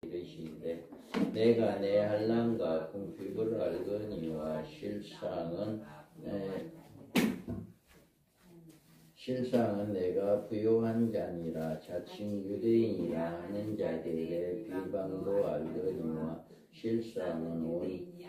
이르시되 내가 내 한량과 궁핍을 알거니와 실상은 내가 부요한 자니라. 자칭 유대인이라 하는 자들의 비방도 알거니와 실상은 온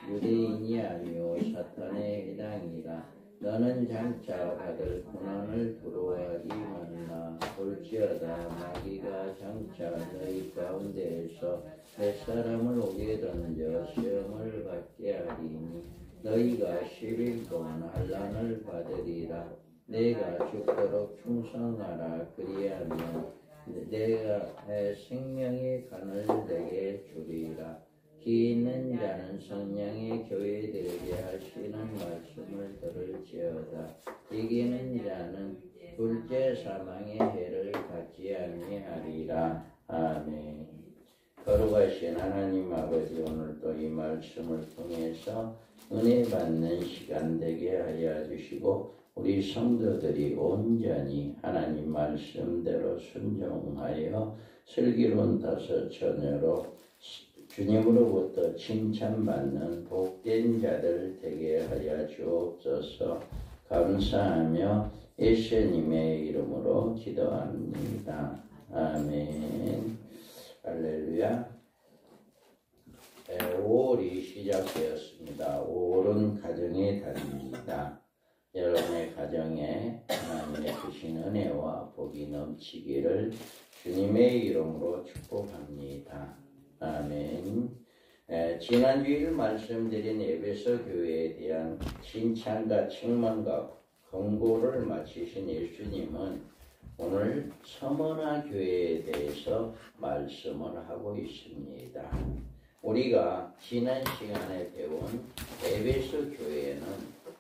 유대인이 아니요 사탄의 해당이라. 너는 장차 받을 고난을 두려워하지 말라. 볼지어다 마귀가 장차 너희 가운데에서 햇사람을 오게 던져 시험을 받게 하리니 너희가 10일 동안 환난을 받으리라. 내가 죽도록 충성하라. 그리하면 내가 생명의 간을 내게 주리라. 기 있는 자는 성령의 교회들에게 하시는 말씀을 들을지어다. 이기는 자는 둘째 사망의 해를 받지 아니하리라. 아멘. 거룩하신 하나님 아버지, 오늘도 이 말씀을 통해서 은혜 받는 시간 되게 하여 주시고 우리 성도들이 온전히 하나님 말씀대로 순종하여 슬기로운 다섯 처녀로 주님으로부터 칭찬받는 복된 자들 되게 하여 주옵소서. 감사하며 예수님의 이름으로 기도합니다. 아멘. 할렐루야. 5월이 시작되었습니다. 5월은 가정의 달입니다. 여러분의 가정에 하나님의 크신 은혜와 복이 넘치기를 주님의 이름으로 축복합니다. 아멘. 지난주일 말씀드린 에베소 교회에 대한 칭찬과 책망과 권고를 마치신 예수님은 오늘 서머나 교회에 대해서 말씀을 하고 있습니다. 우리가 지난 시간에 배운 에베소 교회는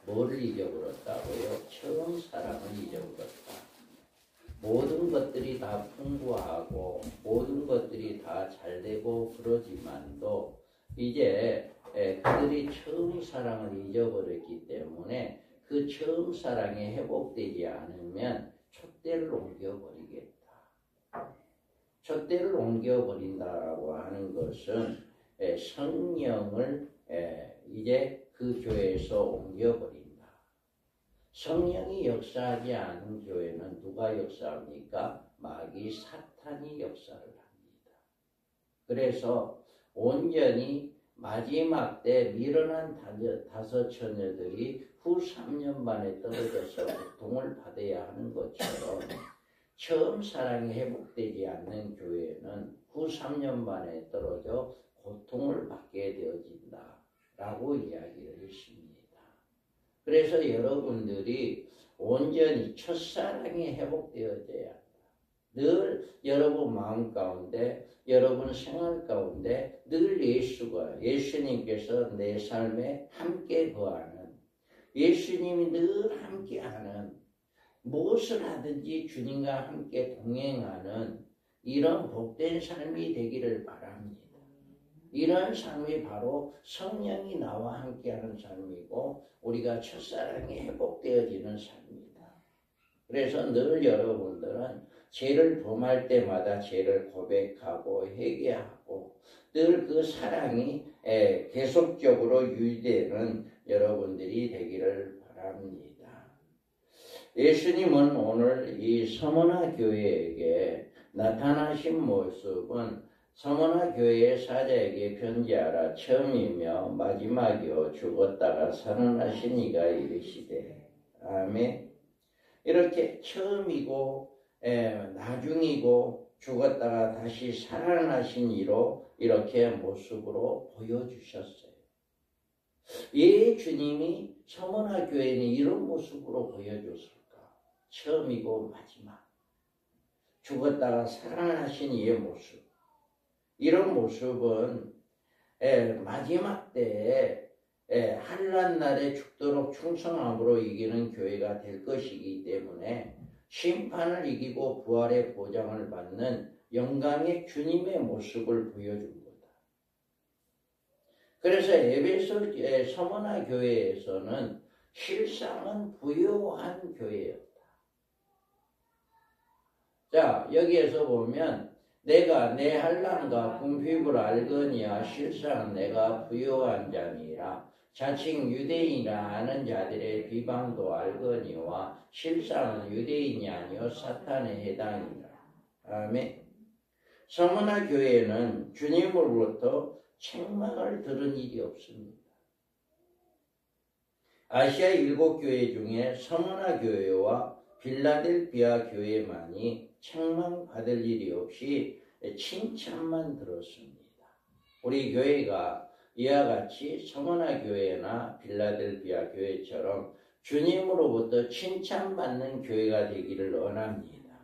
뭐를 잊어버렸다고요? 처음 사랑을 잊어버렸다. 모든 것들이 다 풍부하고 모든 것들이 다 잘되고 그러지만도 이제 그들이 처음 사랑을 잊어버렸기 때문에 그 처음 사랑이 회복되지 않으면 촛대를 옮겨버리겠다. 촛대를 옮겨버린다라고 하는 것은 성령을 이제 그 교회에서 옮겨버린다. 성령이 역사하지 않은 교회는 누가 역사합니까? 마귀 사탄이 역사를 합니다. 그래서 온전히 마지막 때 미련한 다섯 처녀들이 후 3년 만에 떨어져서 고통을 받아야 하는 것처럼 처음 사랑이 회복되지 않는 교회는 후 3년 만에 떨어져 고통을 받게 되어진다 라고 이야기를 했습니다. 그래서 여러분들이 온전히 첫사랑이 회복되어져야 한다. 늘 여러분 마음 가운데, 여러분 생활 가운데 늘 예수님께서 내 삶에 함께 거하는, 예수님이 늘 함께하는, 무엇을 하든지 주님과 함께 동행하는 이런 복된 삶이 되기를 바랍니다. 이런 삶이 바로 성령이 나와 함께하는 삶이고 우리가 첫사랑이 회복되어지는 삶입니다. 그래서 늘 여러분들은 죄를 범할 때마다 죄를 고백하고 회개하고 늘 그 사랑이 계속적으로 유지되는 여러분들이 되기를 바랍니다. 예수님은 오늘 이 서머나 교회에게 나타나신 모습은 서머나 교회의 사자에게 편지하라. 처음이며 마지막이요 죽었다가 살아나신 이가 이르시되. 아멘. 이렇게 처음이고 나중이고 죽었다가 다시 살아나신 이로 이렇게 모습으로 보여주셨어요. 왜 주님이 서머나 교회는 이런 모습으로 보여줬을까? 처음이고 마지막. 죽었다가 살아나신 이의 모습. 이런 모습은 마지막 때에 환난 날에 죽도록 충성함으로 이기는 교회가 될 것이기 때문에 심판을 이기고 부활의 보장을 받는 영광의 주님의 모습을 보여준 거다. 그래서 에베소 서머나 교회에서는 실상은 부요한 교회였다. 자, 여기에서 보면 내가 내 한란과 궁핍을 알거니와 실상 내가 부요한 자니라. 자칭 유대인이라 아는 자들의 비방도 알거니와 실상은 유대인이 아니요 사탄에 해당이라. 아멘. 서머나 교회는 주님으로부터 책망을 들은 일이 없습니다. 아시아 7교회 중에 서머나 교회와 빌라델비아 교회만이 책망받을 일이 없이 칭찬만 들었습니다. 우리 교회가 이와 같이 서머나 교회나 빌라델비아 교회처럼 주님으로부터 칭찬받는 교회가 되기를 원합니다.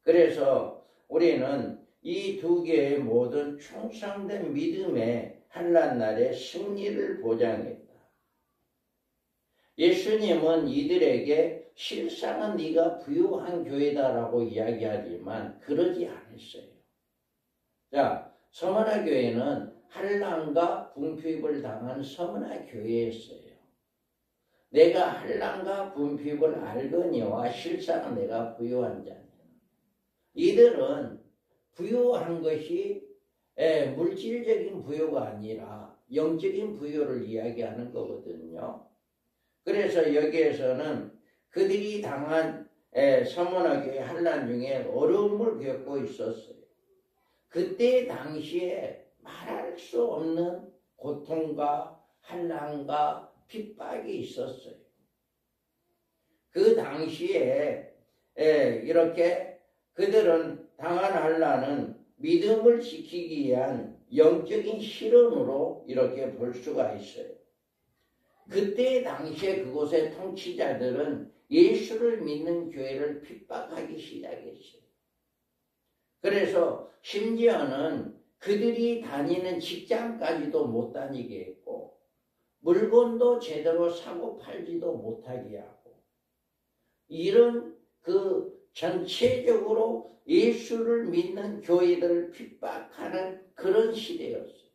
그래서 우리는 이 두 개의 모든 충성된 믿음의 한란날의 승리를 보장했다. 예수님은 이들에게 실상은 네가 부유한 교회다라고 이야기하지만 그러지 않았어요. 자, 서머나 교회는 한란과 궁핍을 당한 서머나 교회였어요. 내가 한란과 궁핍을 알거니와 실상은 내가 부유한 자니. 이들은 부유한 것이 물질적인 부유가 아니라 영적인 부유를 이야기하는 거거든요. 그래서 여기에서는 그들이 당한 서머나 교회 한란 중에 어려움을 겪고 있었어요. 그때 당시에 말할 수 없는 고통과 한란과 핍박이 있었어요. 그 당시에 이렇게 그들은 당한 한란은 믿음을 지키기 위한 영적인 실현으로 이렇게 볼 수가 있어요. 그때 당시에 그곳의 통치자들은 예수를 믿는 교회를 핍박하기 시작했어요. 그래서 심지어는 그들이 다니는 직장까지도 못 다니게 했고 물건도 제대로 사고 팔지도 못하게 하고 이런 전체적으로 예수를 믿는 교회들을 핍박하는 그런 시대였어요.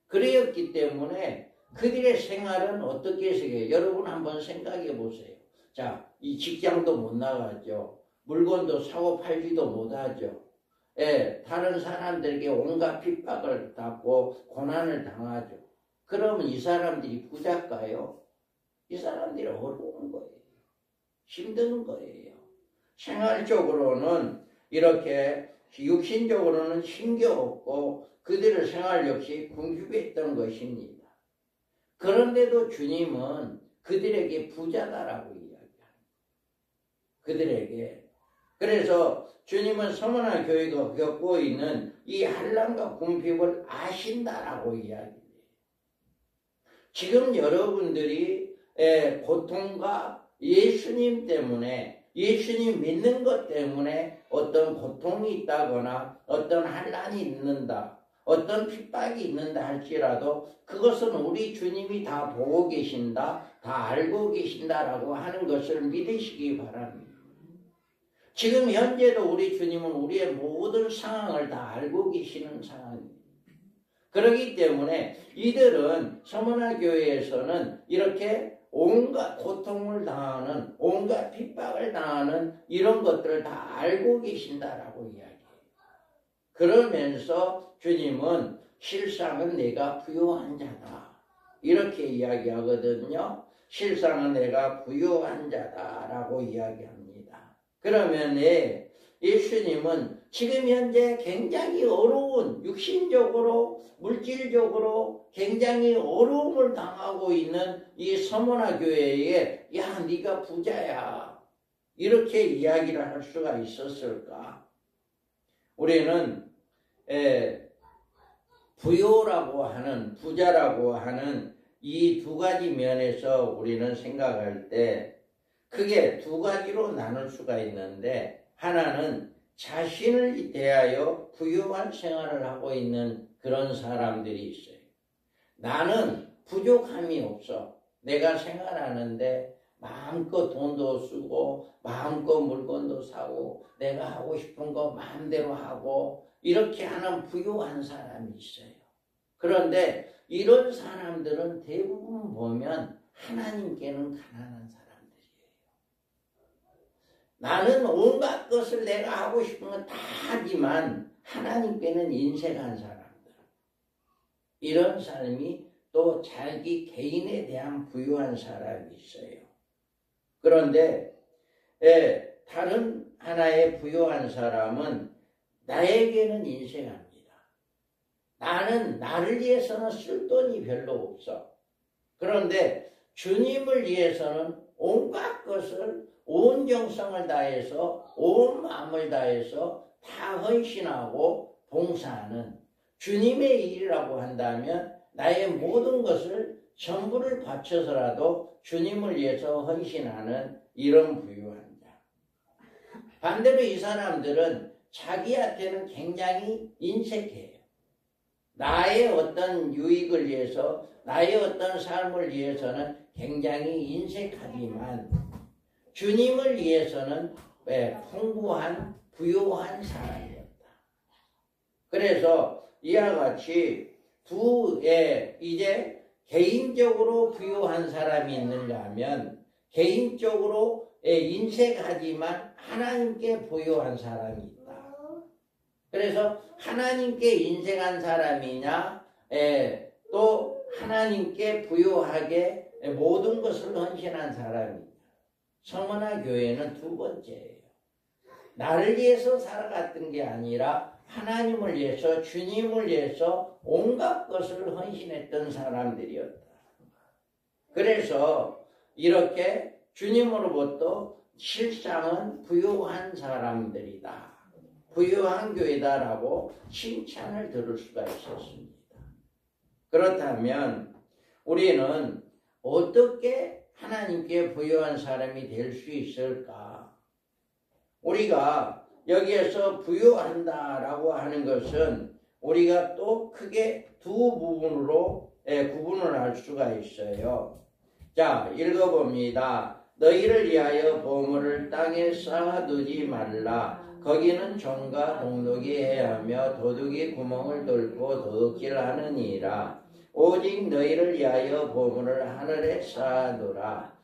그랬기 때문에 그들의 생활은 어떻게 해석해요? 여러분 한번 생각해 보세요. 자, 이 직장도 못 나가죠. 물건도 사고 팔지도 못하죠. 다른 사람들에게 온갖 핍박을 받고 고난을 당하죠. 그러면 이 사람들이 부자일까요? 이 사람들이 어려운 거예요. 힘든 거예요. 생활적으로는 이렇게 육신적으로는 힘겨웠고 그들의 생활 역시 궁핍했던 것입니다. 그런데도 주님은 그들에게 부자다라고 이야기합니다. 그들에게. 그래서 주님은 서머나 교회가 겪고 있는 이 한란과 궁핍을 아신다라고 이야기해요. 지금 여러분들이 고통과 예수님 때문에 예수님 믿는 것 때문에 어떤 고통이 있다거나 어떤 한란이 있는다, 어떤 핍박이 있는다 할지라도 그것은 우리 주님이 다 보고 계신다, 다 알고 계신다라고 하는 것을 믿으시기 바랍니다. 지금 현재도 우리 주님은 우리의 모든 상황을 다 알고 계시는 상황입니다. 그렇기 때문에 이들은 서머나 교회에서는 이렇게 온갖 고통을 당하는, 온갖 핍박을 당하는 이런 것들을 다 알고 계신다라고 이야기해요. 그러면서 주님은 실상은 내가 부유한 자다. 이렇게 이야기하거든요. 실상은 내가 부유한 자다라고 이야기합니다. 그러면 예수님은 지금 현재 굉장히 어려운 육신적으로 물질적으로 굉장히 어려움을 당하고 있는 이 서머나 교회에 야 네가 부자야 이렇게 이야기를 할 수가 있었을까? 우리는 부요라고 하는 부자라고 하는 이 두 가지 면에서 우리는 생각할 때 크게 두 가지로 나눌 수가 있는데 하나는 자신을 대하여 부유한 생활을 하고 있는 그런 사람들이 있어요. 나는 부족함이 없어. 내가 생활하는데 마음껏 돈도 쓰고 마음껏 물건도 사고 내가 하고 싶은 거 마음대로 하고 이렇게 하는 부유한 사람이 있어요. 그런데 이런 사람들은 대부분 보면 하나님께는 가난한 사람들이에요. 나는 온갖 것을 내가 하고 싶은 건 다 하지만 하나님께는 인색한 사람들. 이런 사람이 또 자기 개인에 대한 부유한 사람이 있어요. 그런데 다른 하나의 부유한 사람은 나에게는 인색합니다. 나는 나를 위해서는 쓸 돈이 별로 없어. 그런데 주님을 위해서는 온갖 것을 온 정성을 다해서 온 마음을 다해서 다 헌신하고 봉사하는 주님의 일이라고 한다면 나의 모든 것을 전부를 바쳐서라도 주님을 위해서 헌신하는 이런 부유한 자. 반대로 이 사람들은 자기한테는 굉장히 인색해요. 나의 어떤 유익을 위해서 나의 어떤 삶을 위해서는 굉장히 인색하지만 주님을 위해서는 풍부한 부유한 사람이었다. 그래서 이와 같이 이제 개인적으로 부유한 사람이 있는가 하면 개인적으로 인색하지만 하나님께 부유한 사람이 있다. 그래서 하나님께 인색한 사람이냐 또 하나님께 부유하게 모든 것을 헌신한 사람이냐. 성원아 교회는 두 번째예요. 나를 위해서 살아갔던 게 아니라 하나님을 위해서 주님을 위해서 온갖 것을 헌신했던 사람들이었다. 그래서 이렇게 주님으로부터 실상은 부유한 사람들이다. 부유한 교회다라고 칭찬을 들을 수가 있었습니다. 그렇다면 우리는 어떻게 하나님께 부유한 사람이 될 수 있을까? 우리가 여기에서 부유한다라고 하는 것은 우리가 또 크게 두 부분으로 구분을 할 수가 있어요. 자, 읽어봅니다. 너희를 위하여 보물을 땅에 쌓아두지 말라. 거기는 종과 동독이 해하며 도둑이 구멍을 뚫고 도둑질하느니라. 오직 너희를 위하여 보물을 하늘에 쌓아두라.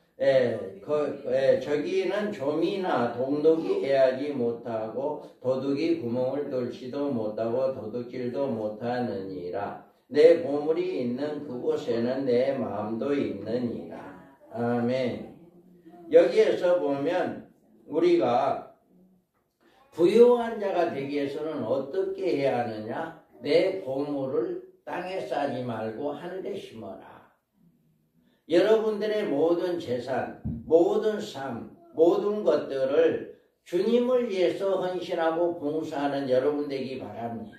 저기는 좀이나 동독이 해하지 못하고 도둑이 구멍을 뚫지도 못하고 도둑질도 못하느니라. 내 보물이 있는 그곳에는 내 마음도 있느니라. 아멘. 여기에서 보면 우리가 부유한 자가 되기 위해서는 어떻게 해야 하느냐? 내 보물을 땅에 쌓지 말고 하늘에 심어라. 여러분들의 모든 재산, 모든 삶, 모든 것들을 주님을 위해서 헌신하고 봉사하는 여러분 되기 바랍니다.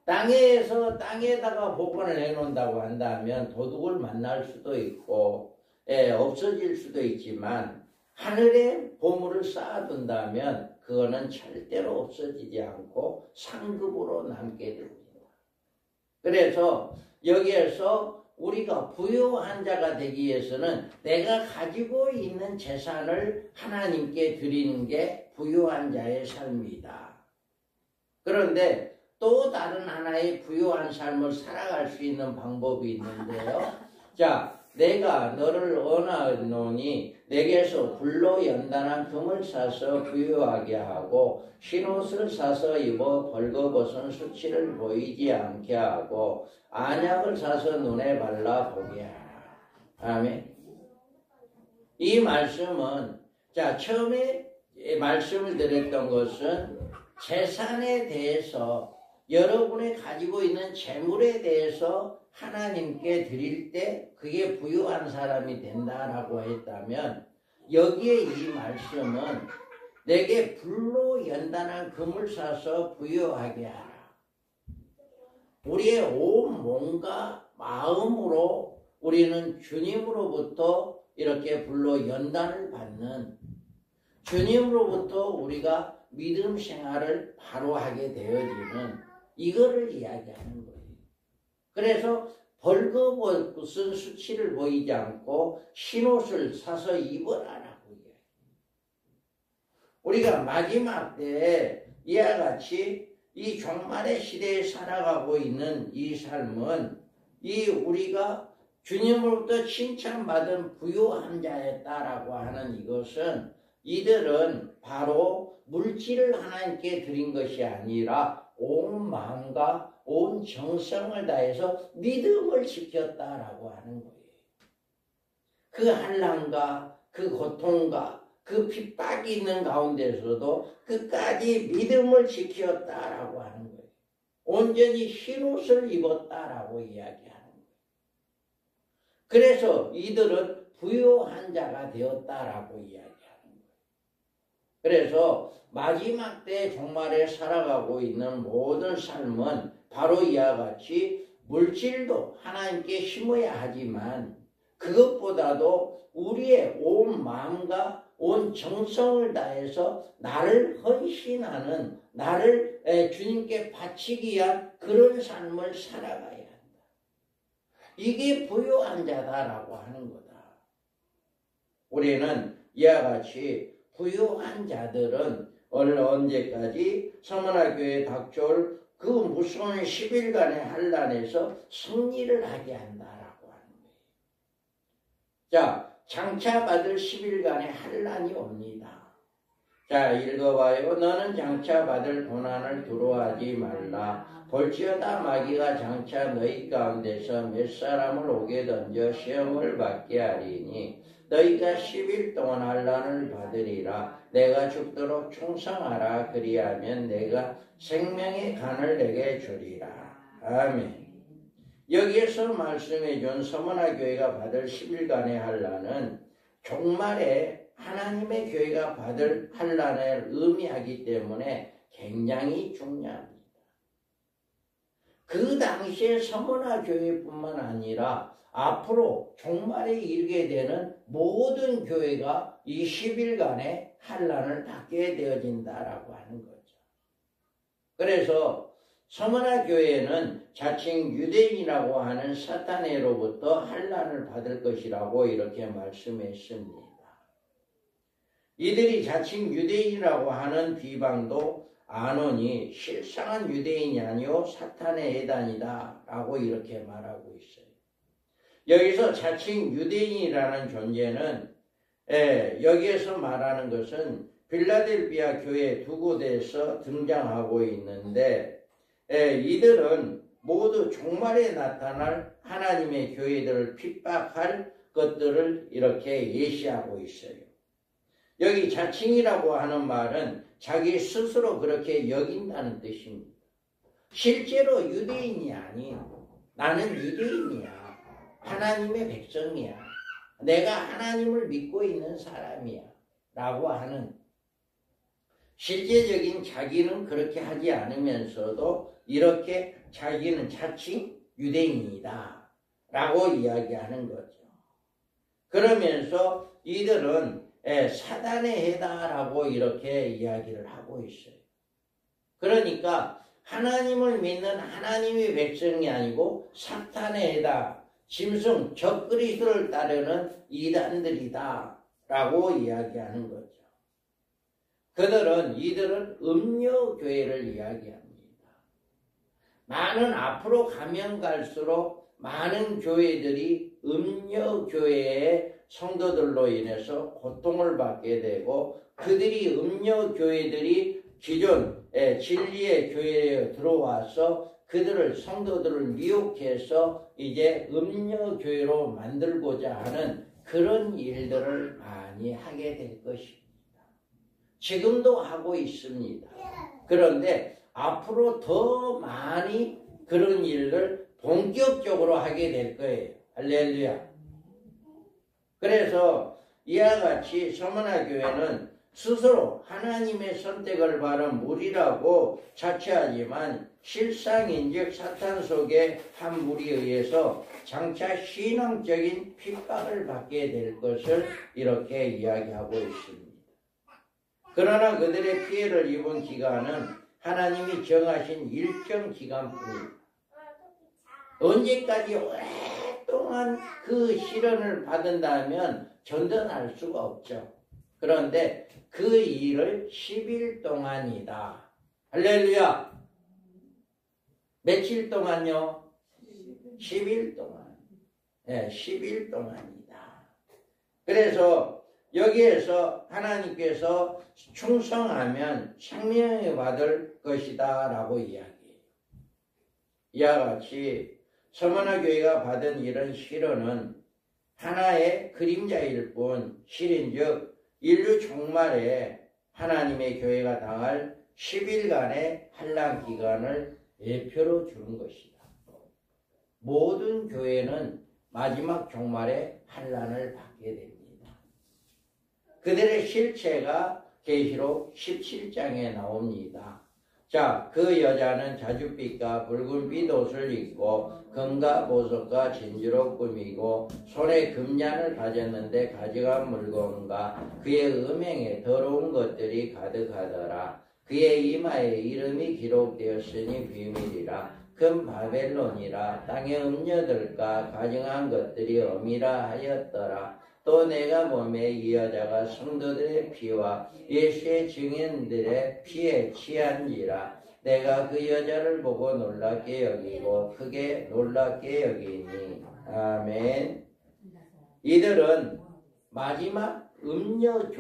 땅에다가 보관을 해놓는다고 한다면 도둑을 만날 수도 있고 없어질 수도 있지만 하늘에 보물을 쌓아둔다면 그거는 절대로 없어지지 않고 상급으로 남게 됩니다. 그래서 여기에서 우리가 부유한 자가 되기 위해서는 내가 가지고 있는 재산을 하나님께 드리는 게 부유한 자의 삶이다. 그런데 또 다른 하나의 부유한 삶을 살아갈 수 있는 방법이 있는데요. 자, 내가 너를 원하노니 내게서 불로 연단한 금을 사서 부유하게 하고 흰옷을 사서 입어 벌거벗은 수치를 보이지 않게 하고 안약을 사서 눈에 발라 보게 하라. 아멘. 이 말씀은 자 처음에 말씀을 드렸던 것은 재산에 대해서 여러분이 가지고 있는 재물에 대해서 하나님께 드릴 때 그게 부유한 사람이 된다라고 했다면 여기에 이 말씀은 내게 불로 연단한 금을 사서 부유하게 하라. 우리의 온 몸과 마음으로 우리는 주님으로부터 이렇게 불로 연단을 받는 주님으로부터 우리가 믿음 생활을 바로 하게 되어지는 이거를 이야기하는 거예요. 그래서 벌거벗은 수치를 보이지 않고 흰옷을 사서 입어라라고 이야기해요. 우리가 마지막 때에 이와 같이 이 종말의 시대에 살아가고 있는 이 삶은 이 우리가 주님으로부터 칭찬받은 부유한 자였다라고 하는 이것은 이들은 바로 물질을 하나님께 드린 것이 아니라 온 마음과 온 정성을 다해서 믿음을 지켰다라고 하는 거예요. 그 환난과 그 고통과 그 핍박이 있는 가운데서도 끝까지 믿음을 지켰다라고 하는 거예요. 온전히 흰옷을 입었다라고 이야기하는 거예요. 그래서 이들은 부요한 자가 되었다라고 이야기하는 거예요. 그래서 마지막 때 종말에 살아가고 있는 모든 삶은 바로 이와 같이 물질도 하나님께 심어야 하지만 그것보다도 우리의 온 마음과 온 정성을 다해서 나를 헌신하는, 나를 주님께 바치기 위한 그런 삶을 살아가야 한다. 이게 부요한 자다라고 하는 거다. 우리는 이와 같이 부요한 자들은 언제까지 서문화교회에 닥쳐올 그 무서운 10일간의 환난에서 승리를 하게 한다라고 하는 거예요. 자, 장차 받을 10일간의 환난이 옵니다. 자, 읽어봐요. 너는 장차 받을 고난을 두려워하지 말라. 볼지어다 마귀가 장차 너희 가운데서 몇 사람을 오게 던져 시험을 받게 하리니 너희가 10일 동안 환난을 받으리라. 내가 죽도록 충성하라. 그리하면 내가 생명의 간을 내게 주리라. 아멘. 여기에서 말씀해 준 서문화교회가 받을 10일간의 환난은 종말에 하나님의 교회가 받을 환난을 의미하기 때문에 굉장히 중요합니다. 그 당시에 서문화교회뿐만 아니라 앞으로 종말에 이르게 되는 모든 교회가 이 10일간의 환난을 받게 되어진다라고 하는 거죠. 그래서 서문화교회는 자칭 유대인이라고 하는 사탄에로부터 환난을 받을 것이라고 이렇게 말씀했습니다. 이들이 자칭 유대인이라고 하는 비방도 아노니 실상은 유대인이 아니요 사탄의 해단이다 라고 이렇게 말하고 있어요. 여기서 자칭 유대인이라는 존재는 여기에서 말하는 것은 필라델피아 교회 두 곳에서 등장하고 있는데 이들은 모두 종말에 나타날 하나님의 교회들을 핍박할 것들을 이렇게 예시하고 있어요. 여기 자칭이라고 하는 말은 자기 스스로 그렇게 여긴다는 뜻입니다. 실제로 유대인이 아닌 나는 유대인이야. 하나님의 백성이야. 내가 하나님을 믿고 있는 사람이야. 라고 하는 실제적인 자기는 그렇게 하지 않으면서도 이렇게 자기는 자칭 유대인이다. 라고 이야기하는 거죠. 그러면서 이들은 사단의 해다라고 이렇게 이야기를 하고 있어요. 그러니까 하나님을 믿는 하나님의 백성이 아니고 사탄의 해다, 짐승, 적그리스도를 따르는 이단들이다 라고 이야기하는 거죠. 이들은 음녀교회를 이야기합니다. 앞으로 가면 갈수록 많은 교회들이 음녀교회의 성도들로 인해서 고통을 받게 되고 그들이 음녀교회들이 기존 진리의 교회에 들어와서 그들을 성도들을 미혹해서 이제 음녀교회로 만들고자 하는 그런 일들을 많이 하게 될 것입니다. 지금도 하고 있습니다. 그런데 앞으로 더 많이 그런 일을 본격적으로 하게 될 거예요. 할렐루야. 그래서 이와 같이 서문화교회는 스스로 하나님의 선택을 받은 무리라고 자처하지만 실상인즉 사탄 속의 한 무리에 의해서 장차 신앙적인 핍박을 받게 될 것을 이렇게 이야기하고 있습니다. 그러나 그들의 피해를 입은 기간은 하나님이 정하신 일정 기간뿐입니다. 언제까지 오랫동안 그 시련을 받는다면 견뎌낼 수가 없죠. 그런데 그 일을 10일 동안이다. 할렐루야. 며칠 동안요? 10일 동안. 10일 동안이다. 그래서 여기에서 하나님께서 충성하면 생명을 받을 것이다 라고 이야기해요. 이와 같이 서머나 교회가 받은 이런 시련은 하나의 그림자일 뿐 실인즉 인류 종말에 하나님의 교회가 당할 10일간의 환난 기간을 예표로 주는 것이다. 모든 교회는 마지막 종말에 환난을 받게 됩니다. 그들의 실체가 계시록 17장에 나옵니다. 자, 그 여자는 자줏빛과 붉은 핏옷을 입고 금과 보석과 진주로 꾸미고 손에 금잔을 가졌는데 가져간 물건과 그의 음행에 더러운 것들이 가득하더라. 그의 이마에 이름이 기록되었으니 비밀이라. 큰 바벨론이라. 땅의 음녀들과 가증한 것들이 엄이라 하였더라. 또 내가 보매 이 여자가 성도들의 피와 예수의 증인들의 피에 취한지라. 내가 그 여자를 보고 놀랍게 여기고 크게 놀랍게 여기니. 아멘. 이들은 마지막 음녀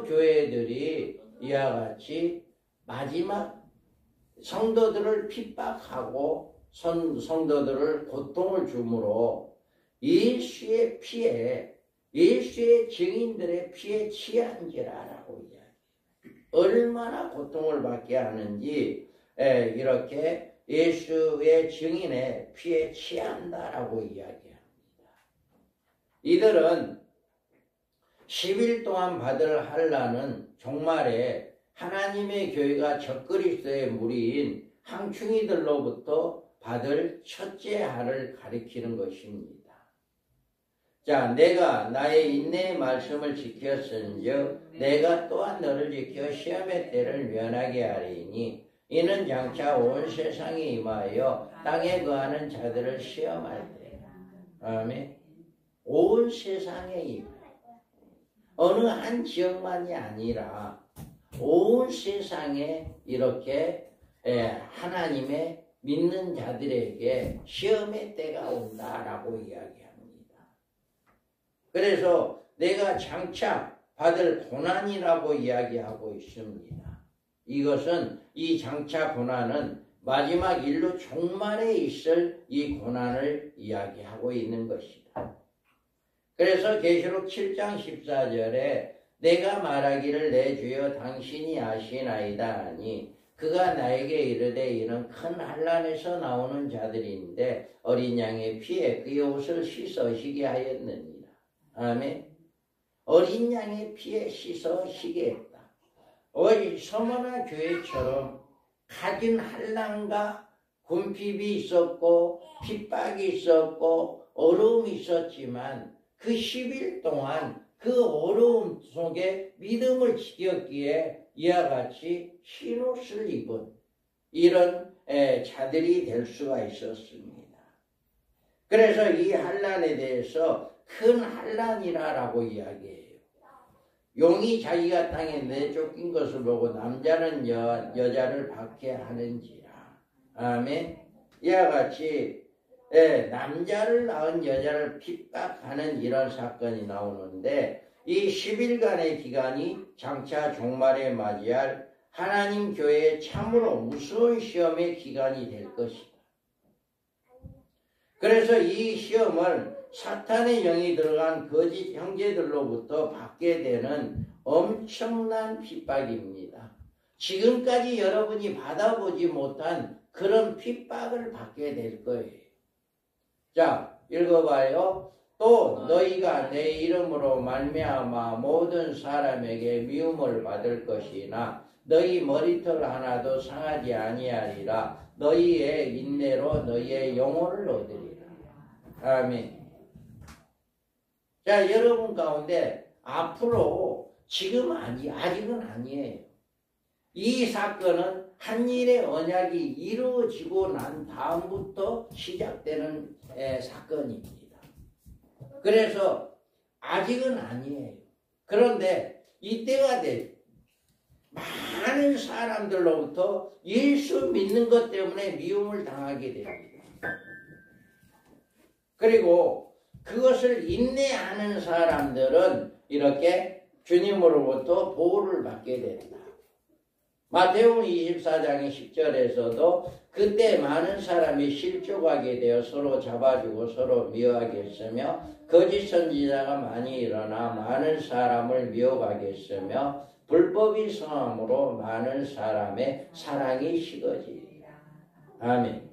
교회들이 이와 같이 마지막 성도들을 핍박하고 성도들을 고통을 주므로 예수의 피에, 예수의 증인들의 피에 취한지라라고 이야기해요. 얼마나 고통을 받게 하는지 이렇게 예수의 증인의 피에 취한다라고 이야기합니다. 이들은 10일 동안 받을 환난은 종말에 하나님의 교회가 적그리스도의 무리인 항충이들로부터 받을 첫째 할을 가리키는 것입니다. 자, 내가 나의 인내의 말씀을 지켰은즉 내가 또한 너를 지켜 시험의 때를 면하게 하리니 이는 장차 온 세상에 임하여 땅에 거하는 자들을 시험할 때. 아멘. 온 세상에 임하여 어느 한 지역만이 아니라 온 세상에 이렇게 하나님의 믿는 자들에게 시험의 때가 온다라고 이야기합니다. 그래서 내가 장차 받을 고난이라고 이야기하고 있습니다. 이것은 이 장차 고난은 마지막 인류 종말에 있을 이 고난을 이야기하고 있는 것이다. 그래서 계시록 7장 14절에 내가 말하기를 내 주여 당신이 아시나이다 하니 그가 나에게 이르되 이는 큰 환난에서 나오는 자들인데 어린 양의 피에 그의 옷을 씻어 쉬게 하였느니라. 아멘. 어린 양의 피에 씻어 쉬게 했다. 어린 서머나 교회처럼 가진 환난과 궁핍이 있었고 핍박이 있었고 어려움이 있었지만 그 10일 동안 그 어려움 속에 믿음을 지켰기에 이와 같이 흰옷을 입은 이런 자들이 될 수가 있었습니다. 그래서 이 환난에 대해서 큰 환난이라고 이야기해요. 용이 자기가 땅에 내쫓긴 것을 보고 남자는 여자를 박해하는지라. 아멘. 이와 같이 남자를 낳은 여자를 핍박하는 이런 사건이 나오는데 이 10일간의 기간이 장차 종말에 맞이할 하나님 교회의 참으로 무서운 시험의 기간이 될 것이다. 그래서 이 시험을 사탄의 영이 들어간 거짓 형제들로부터 받게 되는 엄청난 핍박입니다. 지금까지 여러분이 받아보지 못한 그런 핍박을 받게 될 거예요. 자, 읽어봐요. 또 너희가 내 이름으로 말미암아 모든 사람에게 미움을 받을 것이나 너희 머리털 하나도 상하지 아니하리라. 너희의 인내로 너희의 영혼을 얻으리라. 아멘. 자, 여러분 가운데 앞으로 아직은 아니에요. 이 사건은 한일의 언약이 이루어지고 난 다음부터 시작되는 사건입니다. 그래서 아직은 아니에요. 그런데 이때가 돼 많은 사람들로부터 예수 믿는 것 때문에 미움을 당하게 됩니다. 그리고 그것을 인내하는 사람들은 이렇게 주님으로부터 보호를 받게 된다. 마태복음 24장 10절에서도 그때 많은 사람이 실족하게 되어 서로 잡아주고 서로 미워하겠으며 거짓 선지자가 많이 일어나 많은 사람을 미워하겠으며 불법이 성함으로 많은 사람의 사랑이 식어지리라. 아멘.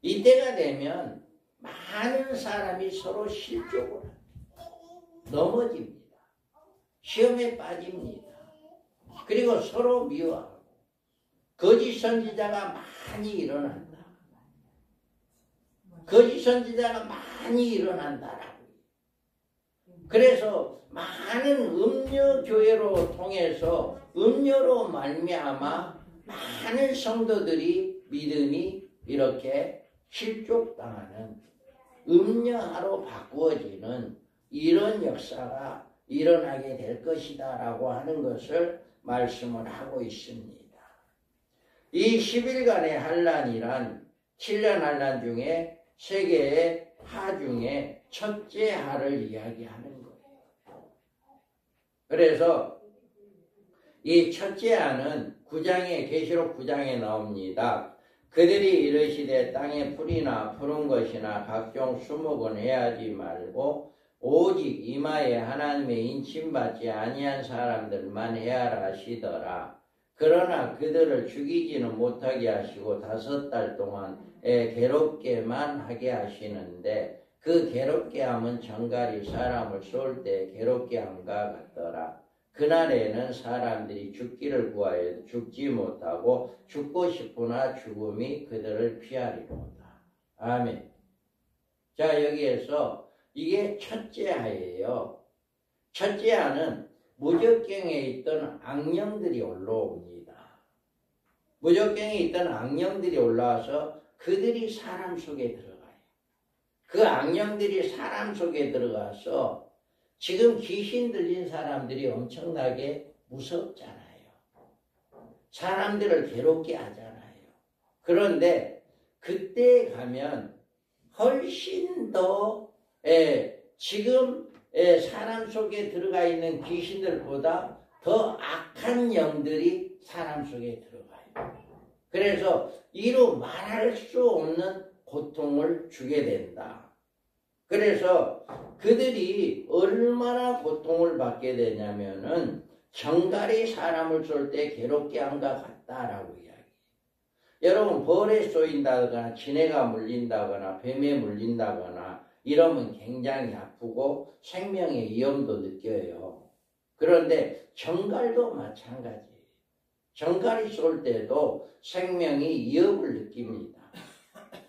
이때가 되면 많은 사람이 서로 실족을 넘어집니다. 시험에 빠집니다. 그리고 서로 미워하고 거짓 선지자가 많이 일어난다. 거짓 선지자가 많이 일어난다라고. 그래서 많은 음료 교회로 통해서 음료로 말미암아 많은 성도들이 믿음이 이렇게 실족당하는 음료하러 바꾸어지는 이런 역사가 일어나게 될 것이다 라고 하는 것을 말씀을 하고 있습니다. 이 10일간의 환란이란 7년 환란 중에 세계의 하 중에 첫째 하를 이야기하는 거예요. 그래서 이 첫째 하는 계시록 9장에 나옵니다. 그들이 이르시되 땅에 풀이나 푸른 것이나 각종 수목은 해하지 말고 오직 이마에 하나님의 인침받지 아니한 사람들만 해하라 하시더라. 그러나 그들을 죽이지는 못하게 하시고 5달 동안 괴롭게만 하게 하시는데 그 괴롭게 함은 정갈이 사람을 쏠 때 괴롭게 함과 같더라. 그날에는 사람들이 죽기를 구하여 죽지 못하고 죽고 싶으나 죽음이 그들을 피하리로다. 아멘. 자, 여기에서 이게 첫째 하예요. 첫째 하는 무적경에 있던 악령들이 올라옵니다. 무적경에 있던 악령들이 올라와서 그들이 사람 속에 들어가요. 그 악령들이 사람 속에 들어가서 지금 귀신 들린 사람들이 엄청나게 무섭잖아요. 사람들을 괴롭게 하잖아요. 그런데 그때 가면 훨씬 더 지금 사람 속에 들어가 있는 귀신들보다 더 악한 영들이 사람 속에 들어가요. 그래서 이루 말할 수 없는 고통을 주게 된다. 그래서 그들이 얼마나 고통을 받게 되냐면은 정갈이 사람을 쏠 때 괴롭게 함과 같다라고 이야기해요. 여러분, 벌에 쏘인다거나 지네가 물린다거나 뱀에 물린다거나 이러면 굉장히 아프고 생명의 위험도 느껴요. 그런데 정갈도 마찬가지예요. 정갈이 쏠 때도 생명이 위협을 느낍니다.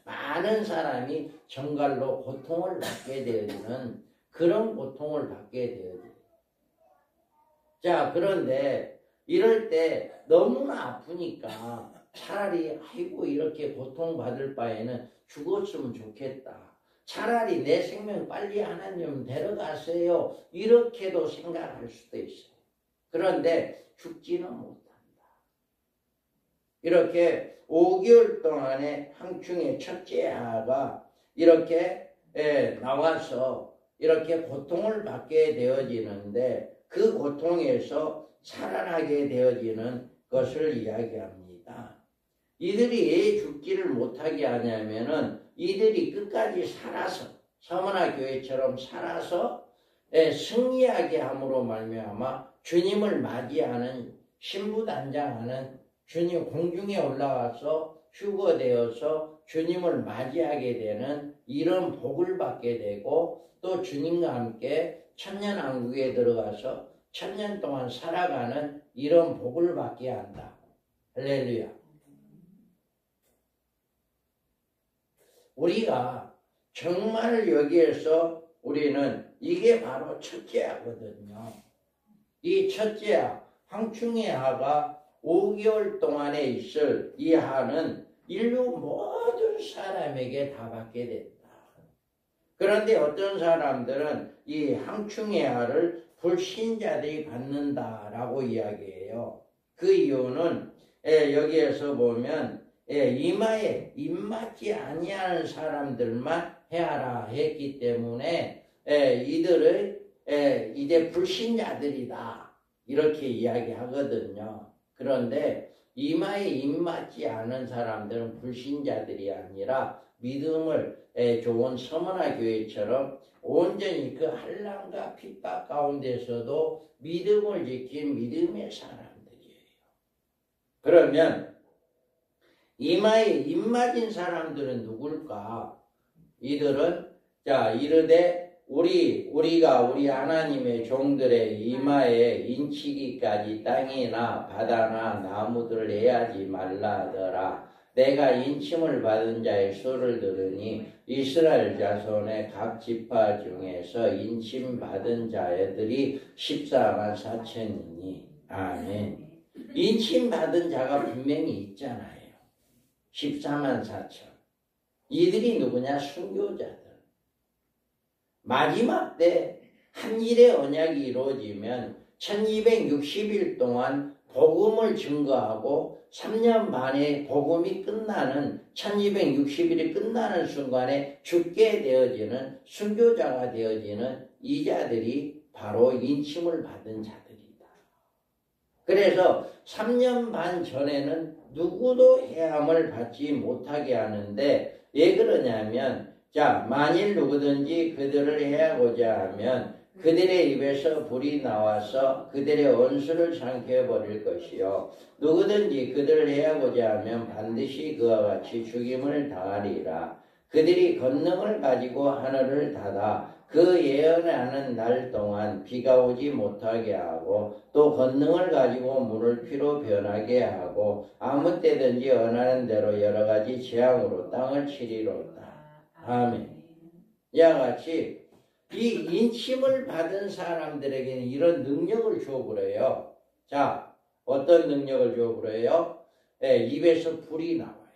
많은 사람이 정갈로 고통을 받게 되어지는 그런 고통을 받게 되어져요. 자, 그런데 이럴 때 너무나 아프니까 차라리 아이고 이렇게 고통받을 바에는 죽었으면 좋겠다. 차라리 내 생명 빨리 하나님 데려가세요. 이렇게도 생각할 수도 있어요. 그런데 죽지는 못한다. 이렇게 5개월 동안에 황충의 첫째 아가 이렇게 나와서 이렇게 고통을 받게 되어지는데 그 고통에서 살아나게 되어지는 것을 이야기합니다. 이들이 왜 죽지를 못하게 하냐면은 이들이 끝까지 살아서 서머나 교회처럼 살아서 승리하게 함으로 말미암아 주님을 맞이하는 신부단장하는 주님 공중에 올라와서 휴거되어서 주님을 맞이하게 되는 이런 복을 받게 되고 또 주님과 함께 천년왕국에 들어가서 1000년 동안 살아가는 이런 복을 받게 한다. 할렐루야. 우리가 정말 여기에서 우리는 이게 바로 첫째 하거든요. 이 첫째 하, 황충의 하가 5개월 동안에 있을 이 하는 인류 모든 사람에게 다 받게 된다. 그런데 어떤 사람들은 이 황충의 하를 불신자들이 받는다라고 이야기해요. 그 이유는 여기에서 보면 이마에 입맞지 아니하는 사람들만 해하라 했기 때문에 이들을 이제 불신자들이다 이렇게 이야기하거든요. 그런데 이마에 입맞지 않은 사람들은 불신자들이 아니라 믿음을 좋은 서머나 교회처럼 온전히 그 한란과 핍박 가운데서도 믿음을 지킨 믿음의 사람들이에요. 그러면 이마에 입맞은 사람들은 누굴까? 이들은 이르되 우리가 우리 하나님의 종들의 이마에 인치기까지 땅이나 바다나 나무들을 해하지 말라 하더라. 내가 인침을 받은 자의 수를 들으니 이스라엘 자손의 각 지파 중에서 인침 받은 자들이 14만 4천이니 아멘. 인침 받은 자가 분명히 있잖아요. 14만 4천. 이들이 누구냐? 순교자들. 마지막 때 한일의 언약이 이루어지면 1260일 동안 복음을 증거하고 3년 반에 복음이 끝나는 1260일이 끝나는 순간에 죽게 되어지는 순교자가 되어지는 이 자들이 바로 인침을 받은 자들이다. 그래서 3년 반 전에는 누구도 해함을 받지 못하게 하는데 왜 그러냐면 만일 누구든지 그들을 해하고자 하면 그들의 입에서 불이 나와서 그들의 원수를 삼켜버릴 것이요 누구든지 그들을 해하고자 하면 반드시 그와 같이 죽임을 당하리라. 그들이 권능을 가지고 하늘을 닫아 그 예언하는 날 동안 비가 오지 못하게 하고 또 권능을 가지고 물을 피로 변하게 하고 아무 때든지 원하는 대로 여러 가지 재앙으로 땅을 치리로다. 아멘. 이와 같이 이 인침을 받은 사람들에게는 이런 능력을 주어버려요. 어떤 능력을 주어버려요? 입에서 불이 나와요.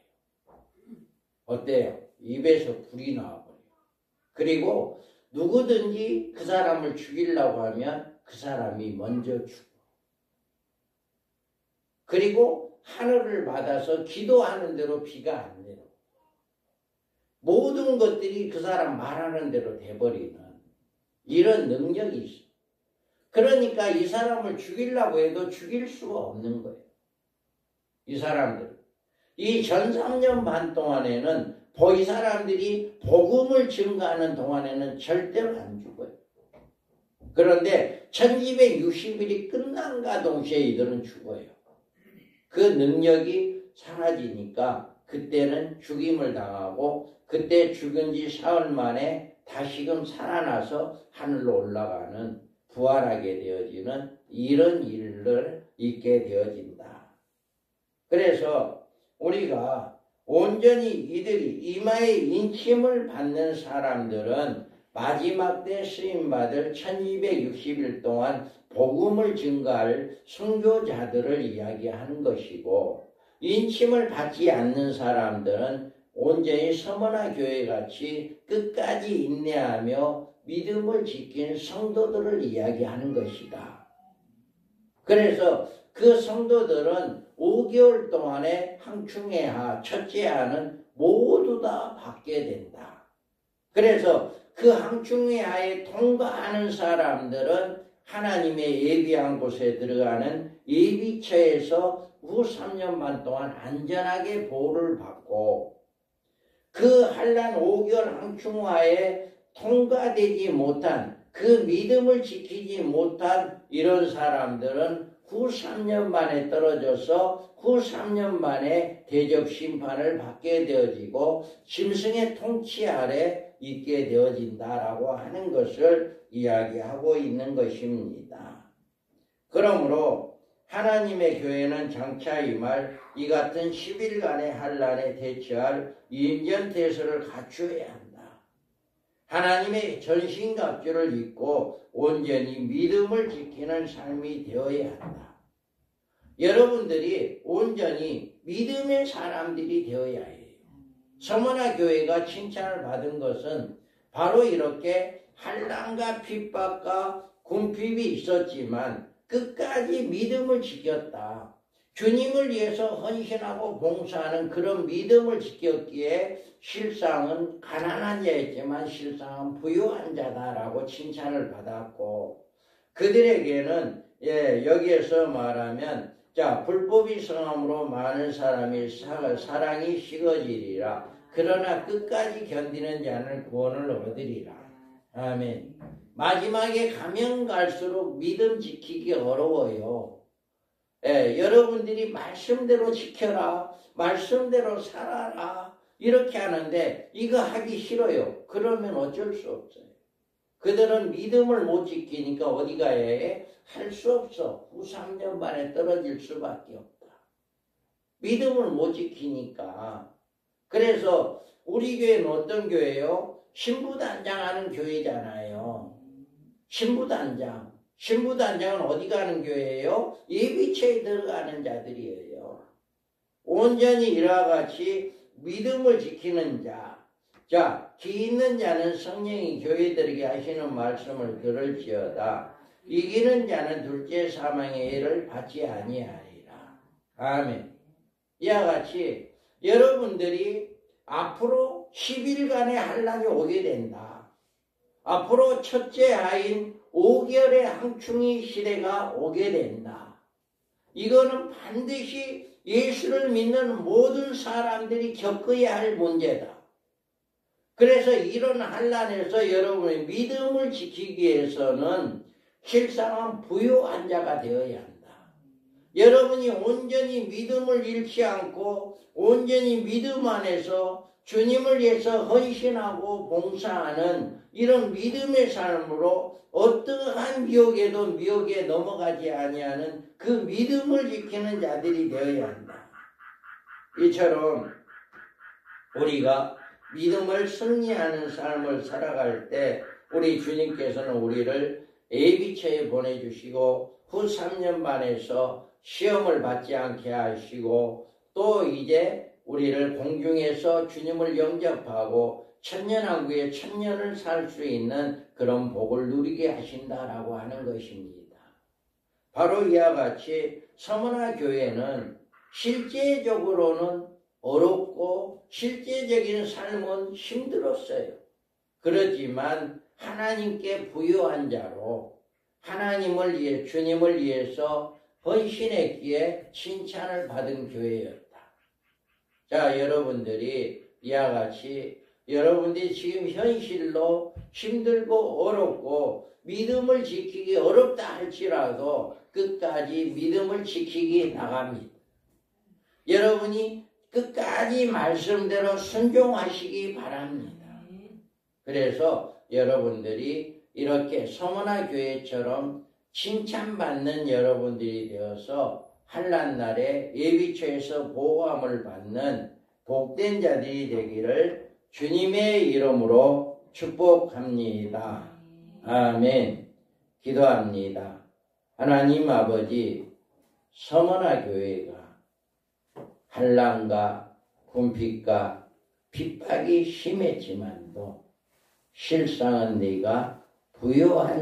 어때요? 입에서 불이 나와버려요. 그리고 누구든지 그 사람을 죽이려고 하면 그 사람이 먼저 죽어. 그리고 하늘을 받아서 기도하는 대로 비가 안 내려. 모든 것들이 그 사람 말하는 대로 돼버리는 이런 능력이 있어. 그러니까 이 사람을 죽이려고 해도 죽일 수가 없는 거예요. 이 사람들. 이 전 3년 반 동안에는 이 사람들이 복음을 증거하는 동안에는 절대로 안 죽어요. 그런데 1260일이 끝난과 동시에 이들은 죽어요. 그 능력이 사라지니까 그때는 죽임을 당하고 그때 죽은 지 사흘 만에 다시금 살아나서 하늘로 올라가는 부활하게 되어지는 이런 일을 있게 되어진다. 그래서 우리가 온전히 이들이 이마에 인침을 받는 사람들은 마지막 때 쓰임받을 1260일 동안 복음을 증거할 선교자들을 이야기하는 것이고 인침을 받지 않는 사람들은 온전히 서머나 교회같이 끝까지 인내하며 믿음을 지킨 성도들을 이야기하는 것이다. 그래서 그 성도들은 5개월 동안에 항충의 하, 첫째 하는 모두 다 받게 된다. 그래서 그 항충의 하에 통과하는 사람들은 하나님의 예비한 곳에 들어가는 예비처에서 후 3년 반 동안 안전하게 보호를 받고 그 한란 5개월 항충하에 통과되지 못한 그 믿음을 지키지 못한 이런 사람들은 후 3년 만에 떨어져서 후 3년 만에 대접 심판을 받게 되어지고 짐승의 통치 아래 있게 되어진다라고 하는 것을 이야기하고 있는 것입니다. 그러므로 하나님의 교회는 장차 임할 이 같은 10일간의 환난에 대처할 인전태세를 갖추어야 한다. 하나님의 전신갑주를 입고 온전히 믿음을 지키는 삶이 되어야 한다. 여러분들이 온전히 믿음의 사람들이 되어야 해요. 서머나 교회가 칭찬을 받은 것은 바로 이렇게 환난과 핍박과 궁핍이 있었지만 끝까지 믿음을 지켰다. 주님을 위해서 헌신하고 봉사하는 그런 믿음을 지켰기에 실상은 가난한 자였지만 실상은 부유한 자다라고 칭찬을 받았고, 그들에게는 여기에서 말하면 불법이 성함으로 많은 사람이 사랑이 식어지리라. 그러나 끝까지 견디는 자는 구원을 얻으리라. 아멘. 마지막에 가면 갈수록 믿음 지키기 어려워요. 여러분들이 말씀대로 지켜라, 말씀대로 살아라 이렇게 하는데 이거 하기 싫어요. 그러면 어쩔 수 없어요. 그들은 믿음을 못 지키니까 어디가 해? 할 수 없어. 후 3년 만에 떨어질 수밖에 없다. 믿음을 못 지키니까. 그래서 우리 교회는 어떤 교회예요? 신부단장하는 교회잖아요. 신부단장. 신부단장은 어디 가는 교회예요? 예비체에 들어가는 자들이에요. 온전히 이와 같이 믿음을 지키는 자. 자, 기 있는 자는 성령이 교회들에게 하시는 말씀을 들을지어다. 이기는 자는 둘째 사망의 해를 받지 아니하리라. 아멘. 이와 같이 여러분들이 앞으로 10일간의 환란이 오게 된다. 앞으로 첫째 아인 5개월의 항충이 시대가 오게 된다. 이거는 반드시 예수를 믿는 모든 사람들이 겪어야 할 문제다. 그래서 이런 환란에서 여러분의 믿음을 지키기 위해서는 실상은 부유한 자가 되어야 한다. 여러분이 온전히 믿음을 잃지 않고 온전히 믿음 안에서 주님을 위해서 헌신하고 봉사하는 이런 믿음의 삶으로 어떠한 미혹에도 미혹에 넘어가지 아니하는 그 믿음을 지키는 자들이 되어야 한다. 이처럼 우리가 믿음을 승리하는 삶을 살아갈 때 우리 주님께서는 우리를 예비체에 보내주시고 후 3년 반에서 시험을 받지 않게 하시고 또 이제 우리를 공중에서 주님을 영접하고 천년왕국에 천년을 살 수 있는 그런 복을 누리게 하신다라고 하는 것입니다. 바로 이와 같이 서머나 교회는 실제적으로는 어렵고 실제적인 삶은 힘들었어요. 그렇지만 하나님께 부유한 자로 하나님을 위해 주님을 위해서 헌신했기에 칭찬을 받은 교회였다. 자, 여러분들이 이와 같이 여러분들이 지금 현실로 힘들고 어렵고 믿음을 지키기 어렵다 할지라도 끝까지 믿음을 지키기 나갑니다. 여러분이 끝까지 말씀대로 순종하시기 바랍니다. 그래서 여러분들이 이렇게 서머나 교회처럼 칭찬받는 여러분들이 되어서 환난날에 예비처에서 보호함을 받는 복된 자들이 되기를 주님의 이름으로 축복합니다. 아멘. 기도합니다. 하나님 아버지, 서머나 교회가 환난과 궁핍과 핍박이 심했지만도 실상은 네가 부요한